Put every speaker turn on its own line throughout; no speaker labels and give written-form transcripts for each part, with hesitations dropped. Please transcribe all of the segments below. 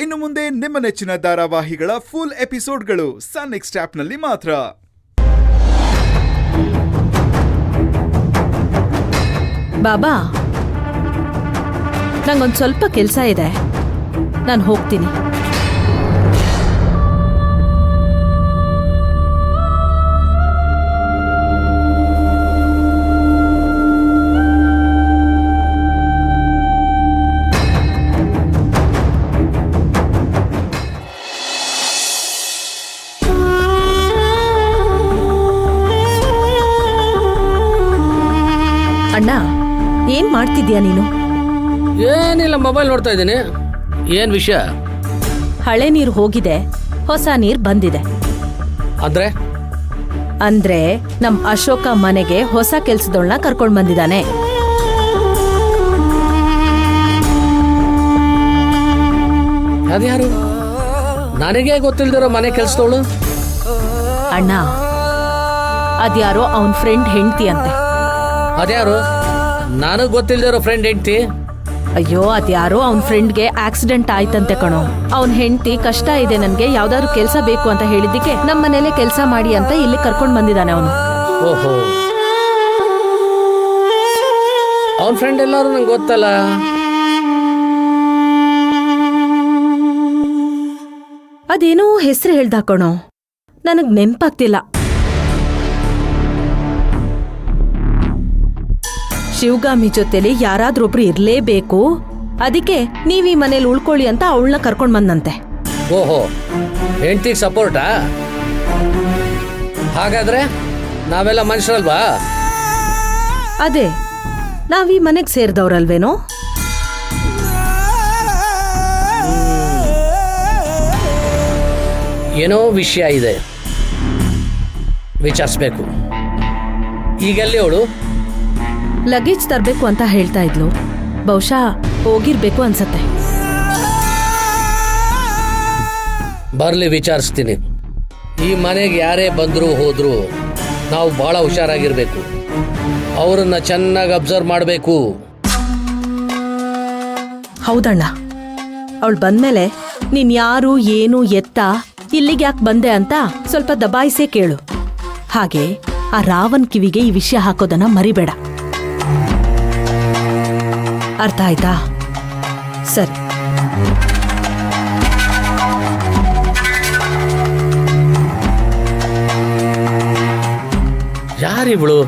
ಇನ್ನು ಮುಂದೆ ನಿಮ್ಮ ನೆಚ್ಚಿನ ಧಾರಾವಾಹಿಗಳ ಫುಲ್ ಎಪಿಸೋಡ್ಗಳು ಸನ್ ನೆಕ್ಸ್ಟ್ ಆಪ್ನಲ್ಲಿ ಮಾತ್ರ.
ಬಾಬಾ, ನಂಗೊಂದು ಸ್ವಲ್ಪ ಕೆಲಸ ಇದೆ, ನಾನು ಹೋಗ್ತೀನಿ. ಅಣ್ಣ, ಏನ್ ಮಾಡ್ತಿದ್ಯಾ ನೀನು?
ಏನಿಲ್ಲ, ಮೊಬೈಲ್ ನೋಡ್ತಾ ಇದ್ದೀನಿ. ಏನ್ ವಿಷಯ?
ಹಳೆ ನೀರು ಹೋಗಿದೆ, ಹೊಸ ನೀರ್ ಬಂದಿದೆ. ಅಂದ್ರೆ ನಮ್ ಅಶೋಕ ಮನೆಗೆ ಹೊಸ ಕೆಲ್ಸದೊಳನ ಕರ್ಕೊಂಡ್ ಬಂದಿದ್ದಾನೆ.
ಅದ್ಯಾರು? ನನಗೆ ಗೊತ್ತಿಲ್ದಿರೋ ಮನೆ ಕೆಲ್ಸದವಳು?
ಅಣ್ಣ, ಅದ್ಯಾರೋ ಅವನ್ ಫ್ರೆಂಡ್ ಹೆಂಡ್ತಿ ಅಂತೆ.
ಅದ್ಯಾರು? ನನಗ್ ಗೊತ್ತಿಲ್ದಿರೋ ಫ್ರೆಂಡ್ ಹೆಂಡ್ತಿ?
ಅಯ್ಯೋ, ಅದ್ಯಾರೋ ಅವನ್ ಫ್ರೆಂಡ್ಗೆ ಆಕ್ಸಿಡೆಂಟ್ ಆಯ್ತಂತೆ ಕಣೋ. ಅವನ್ ಹೆಂಡ್ತಿ ಕಷ್ಟ ಇದೆ, ನನ್ಗೆ ಯಾವ್ದಾದ್ರು ಕೆಲ್ಸ ಬೇಕು ಅಂತ ಹೇಳಿದ್ದಕ್ಕೆ ನಮ್ಮ ಮನೇಲೆ ಕೆಲ್ಸ ಮಾಡಿ ಅಂತ ಇಲ್ಲಿ ಕರ್ಕೊಂಡ್ ಬಂದಿದ್ದಾನೆ ಅವನು.
ಓಹೋ, ಅವನ್ ಫ್ರೆಂಡ್ ಎಲ್ಲಾರು ನಂಗೆ ಗೊತ್ತಲ್ಲ.
ಅದೇನೋ ಹೆಸರು ಹೇಳ್ದ ಕಣೋ, ನನಗ್ ನೆನ್ಪಾಗ್ತಿಲ್ಲ. ಶಿವಗಾಮಿ ಜೊತೆಲಿ ಯಾರಾದ್ರೊಬ್ರು ಇರ್ಲೇಬೇಕು, ಅದಕ್ಕೆ ನೀವ್ ಈ ಮನೇಲಿ ಉಳ್ಕೊಳ್ಳಿ ಅಂತ ಅವಳನ್ನ ಕರ್ಕೊಂಡ್ ಬಂದಂತೆ.
ಓಹೋ, ಹೆಂಡ್ತಿಗೆ ಸಪೋರ್ಟಾ? ಹಾಗಾದ್ರೆ ನಾವೆಲ್ಲ ಮನುಷ್ಯರಲ್ವಾ?
ಅದೇ, ನಾವ್ ಈ ಮನೆಗ್ ಸೇರ್ದವ್ರಲ್ವೇನೋ?
ಏನೋ ವಿಷಯ ಇದೆ, ವಿಚಾರಿಸ್ಬೇಕು. ಈಗಲ್ಲಿ ಅವಳು
ಲಗೇಜ್ ತರ್ಬೇಕು ಅಂತ ಹೇಳ್ತಾ ಇದ್ಲು, ಬಹುಶಃ ಹೋಗಿರ್ಬೇಕು ಅನ್ಸತ್ತೆ.
ಬರ್ಲಿ, ವಿಚಾರಿಸ್ತೀನಿ. ಈ ಮನೆಗೆ ಯಾರೇ ಬಂದ್ರು ಹೋದ್ರು ನಾವು ಬಹಳ ಹುಷಾರಾಗಿರ್ಬೇಕು. ಅವರನ್ನ ಚೆನ್ನಾಗಿ ಅಬ್ಸರ್ವ್ ಮಾಡಬೇಕು.
ಹೌದಣ್ಣ, ಅವಳು ಬಂದ್ಮೇಲೆ ನೀನ್ ಯಾರು, ಏನು, ಎತ್ತ, ಇಲ್ಲಿಗೆ ಯಾಕೆ ಬಂದೆ ಅಂತ ಸ್ವಲ್ಪ ದಬಾಯಿಸೇ ಕೇಳು. ಹಾಗೆ ಆ ರಾವನ್ ಕಿವಿಗೆ ಈ ವಿಷಯ ಹಾಕೋದನ್ನ ಮರಿಬೇಡ. ಅರ್ಥ ಆಯ್ತಾ? ಸರಿ.
ಯಾರಿವಳು?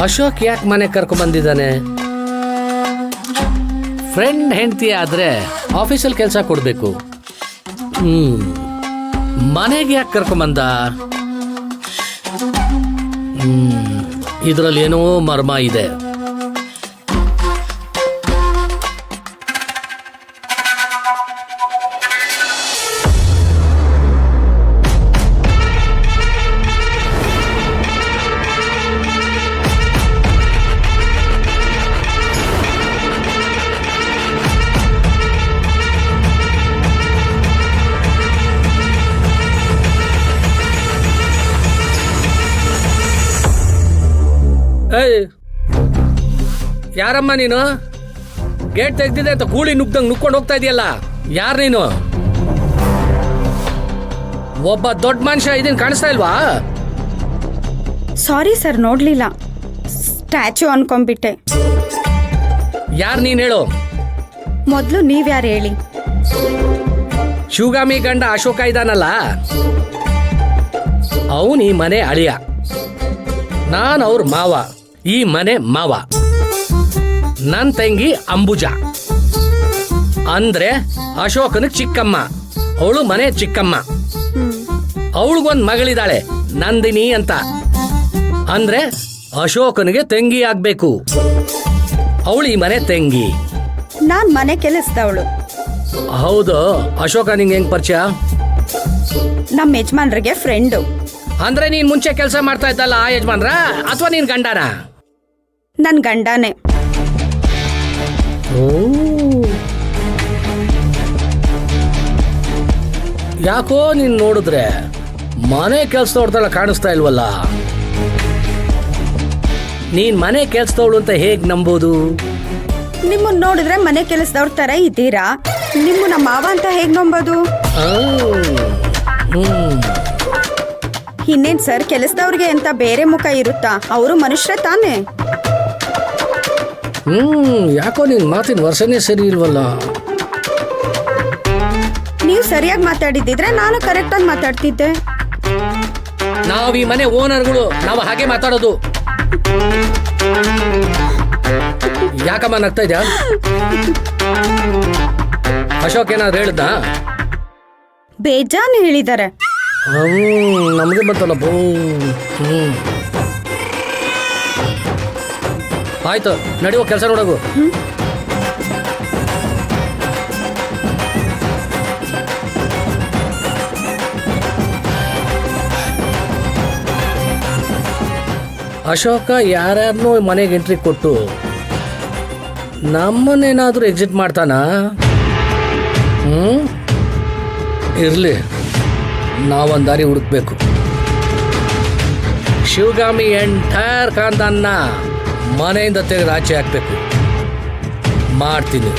ಅಶೋಕ್ ಯಾಕೆ ಮನೆ ಕರ್ಕೊಂಡ್ ಬಂದಿದ್ದಾನೆ? ಫ್ರೆಂಡ್ ಹೆಂಡತಿ ಆದ್ರೆ ಆಫೀಸಲ್ಲಿ ಕೆಲಸ ಕೊಡ್ಬೇಕು. ಮನೆಗೆ ಯಾಕೆ ಕರ್ಕೊಂಬಂದ? ಇದರಲ್ಲಿ ಏನೋ ಮರ್ಮ ಇದೆ. ಯಾರಮ್ಮ ನೀನು? ಗೇಟ್ ತೆಗ್ದಿದೆ ಅಂತ ಕೂಳಿ ನುಗ್ದಂಗ್ ನುಕ್ಕೊಂಡು ಹೋಗ್ತಾ ಇದೆಯಲ್ಲ, ಯಾರು ನೀನು? ಒಬ್ಬ ದೊಡ್ಡ ಮನುಷ್ಯ ಇದನ್ ಕಾಣಿಸ್ತಾ ಇಲ್ವಾ?
ಸಾರಿ ಸರ್, ನೋಡ್ಲಿಲ್ಲ, ಸ್ಟ್ಯಾಚು ಅನ್ಕೊಂಡ್ಬಿಟ್ಟೆ.
ಯಾರು ನೀನ್ ಹೇಳು?
ಮೊದ್ಲು ನೀವ್ಯಾರು ಹೇಳಿ?
ಶಿವಗಾಮಿ ಗಂಡ ಅಶೋಕ ಇದಾನಲ್ಲ, ಅವನ್ ಈ ಮನೆ ಅಳಿಯ, ನಾನ್ ಅವ್ರ ಮಾವ, ಈ ಮನೆ ಮಾವ. ನನ್ ತಂಗಿ ಅಂಬುಜಾ ಅಂದ್ರೆ ಅಶೋಕನ ಚಿಕ್ಕಮ್ಮ, ಅವಳು ಮನೆ ಚಿಕ್ಕಮ್ಮ. ಅವಳಿಗೊಂದ್ ಮಗಳಿದ್ದಾಳೆ ನಂದಿನಿ ಅಂತ, ಅಂದ್ರೆ ಅಶೋಕನಿಗೆ ತಂಗಿ ಆಗ್ಬೇಕು. ಅವಳು ಈ ಮನೆ ತಂಗಿ.
ನಾನ್ ಮನೆ ಕೆಲಸದವಳು.
ಹೌದು. ಅಶೋಕ ನಿಂಗೆ ಹೆಂಗ್ ಪರಿಚಯ?
ನಮ್ಮ ಯಜಮಾನ್ರಿಗೆ ಫ್ರೆಂಡು.
ಅಂದ್ರೆ ನೀನ್ ಮುಂಚೆ ಕೆಲಸ ಮಾಡ್ತಾ ಇದ್ದಲ್ಲ ಆ ಯಜಮಾನ್ರ, ಅಥವಾ ನೀನ್ ಗಂಡನ?
ನನ್ ಗಂಡನೇ.
ಯಾಕೋ ನೀನ್ ನೋಡಿದ್ರೆ ಮನೆ ಕೆಲ್ಸದವ್ರದೆಲ್ಲ ಕಾಣಿಸ್ತಾ ಇಲ್ವಲ್ಲ? ನೀನ್ ಮನೆ ಕೆಲ್ಸದವಳು ಅಂತ ಹೇಗ್ ನಂಬೋದು?
ನಿಮ್ಮನ್ನ ನೋಡಿದ್ರೆ ಮನೆ ಕೆಲಸದವ್ರ ತರ ಇದ್ದೀರಾ. ನಿಮ್ಮನ್ನ ಮಾವ ಅಂತ ಹೇಗ್ ನಂಬೋದು? ಇನ್ನೇನ್ ಸರ್, ಕೆಲಸದವ್ರಿಗೆ ಅಂತ ಬೇರೆ ಮುಖ ಇರುತ್ತಾ? ಅವರು ಮನುಷ್ಯರೇ ತಾನೇ.
ಯಾಕೋ ನಿನ್ ಮಾತಿನ ವರ್ಷನೇ ಸರಿ ಇಲ್ವಲ್ಲ.
ನೀವು ಸರಿಯಾಗಿ ಮಾತಾಡಿದ್ರೆ ನಾನು ಕರೆಕ್ಟಾಗಿ ಮಾತಾಡ್ತಿದ್ದೆ.
ನಾವ್ ಈ ಮನೆ ಓನರ್ಗಳು, ನಾವು ಹಾಗೆ ಮಾತಾಡೋದು. ಯಾಕಮ್ಮ ನಗ್ತಾ ಇದ್ಯಾ? ಅಶೋಕ್ ಏನಾದ್ರು ಹೇಳ್ದ?
ಬೇಜಾನ್ ಹೇಳಿದ್ದಾರೆ.
ನಮಗೆ ಬಂತಲ್ಲ. ಆಯ್ತು, ನಡೆಯುವ ಕೆಲಸ ನೋಡೋದು. ಅಶೋಕ ಯಾರ್ಯಾರನ್ನೂ ಮನೆಗೆ ಎಂಟ್ರಿ ಕೊಟ್ಟು ನಮ್ಮನ್ನೇನಾದ್ರೂ ಎಕ್ಸಿಟ್ ಮಾಡ್ತಾನ? ಇರ್ಲಿ, ನಾವೊಂದು ದಾರಿ ಹುಡುಕ್ಬೇಕು. ಶಿವಗಾಮಿ ಎಂಟೈರ್ ಖಾನ್ದಾನ್ನ ಮನೆಯಿಂದ ತೆಗೆದು ಆಚೆ ಹಾಕ್ಬೇಕು. ಮಾಡ್ತೀನಿ.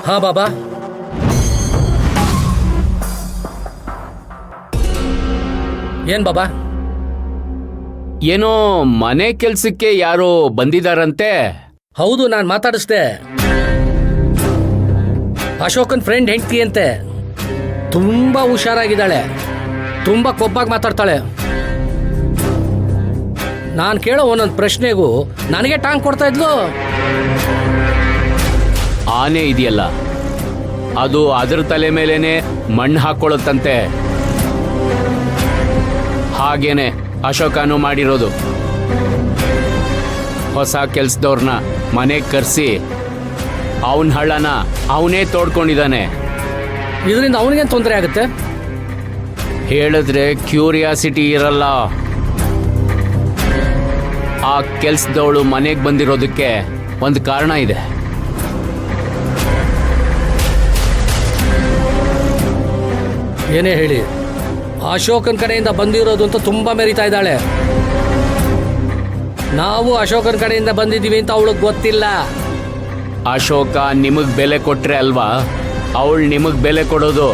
ಹಾ ಬಾಬಾ, ಏನ್ ಬಾಬಾ?
ಏನೋ ಮನೆ ಕೆಲ್ಸಕ್ಕೆ ಯಾರೋ ಬಂದಿದಾರಂತೆ.
ಹೌದು, ನಾನು ಮಾತಾಡಿಸ್ದೆ. ಅಶೋಕನ್ ಫ್ರೆಂಡ್ ಹೆಂಡ್ತಿ ಅಂತೆ. ತುಂಬಾ ಹುಷಾರಾಗಿದ್ದಾಳೆ, ತುಂಬಾ ಕೊಬ್ಬಾಗಿ ಮಾತಾಡ್ತಾಳೆ. ನಾನು ಕೇಳೋ ಒಂದೊಂದು ಪ್ರಶ್ನೆಗೂ ನನಗೆ ಟಾಂಗ್ ಕೊಡ್ತಾ ಇದ್ಲು.
ಆನೆ ಇದೆಯಲ್ಲ, ಅದು ಅದ್ರ ತಲೆ ಮೇಲೇನೆ ಮಣ್ಣು ಹಾಕೊಳ್ಳುತ್ತಂತೆ. ಹಾಗೇನೆ ಅಶೋಕನು ಮಾಡಿರೋದು. ಹೊಸ ಕೆಲ್ಸದವ್ರನ್ನ ಮನೆಗೆ ಕರೆಸಿ ಅವನ ಹಳ್ಳನ ಅವನೇ ತೋಡ್ಕೊಂಡಿದ್ದಾನೆ.
ಇದರಿಂದ ಅವನಿಗೇನು ತೊಂದರೆ ಆಗುತ್ತೆ?
ಹೇಳಿದ್ರೆ ಕ್ಯೂರಿಯಾಸಿಟಿ ಇರಲ್ಲ. ಆ ಕೆಲ್ಸದವಳು ಮನೆಗೆ ಬಂದಿರೋದಕ್ಕೆ ಒಂದು ಕಾರಣ ಇದೆ.
ಏನೇ ಹೇಳಿ, ಅಶೋಕನ್ ಕಡೆಯಿಂದ ಬಂದಿರೋದು ಅಂತ ತುಂಬಾ ಮೆರಿತಾ ಇದ್ದಾಳೆ. ನಾವು ಅಶೋಕನ್ ಕಡೆಯಿಂದ ಬಂದಿದ್ದೀವಿ ಅಂತ ಅವಳಿಗೆ ಗೊತ್ತಿಲ್ಲ.
ಅಶೋಕ ನಿಮಗ್ ಬೆಲೆ ಕೊಟ್ರೆ ಅಲ್ವಾ ಅವಳು ನಿಮಗ್ ಬೆಲೆ ಕೊಡೋದು.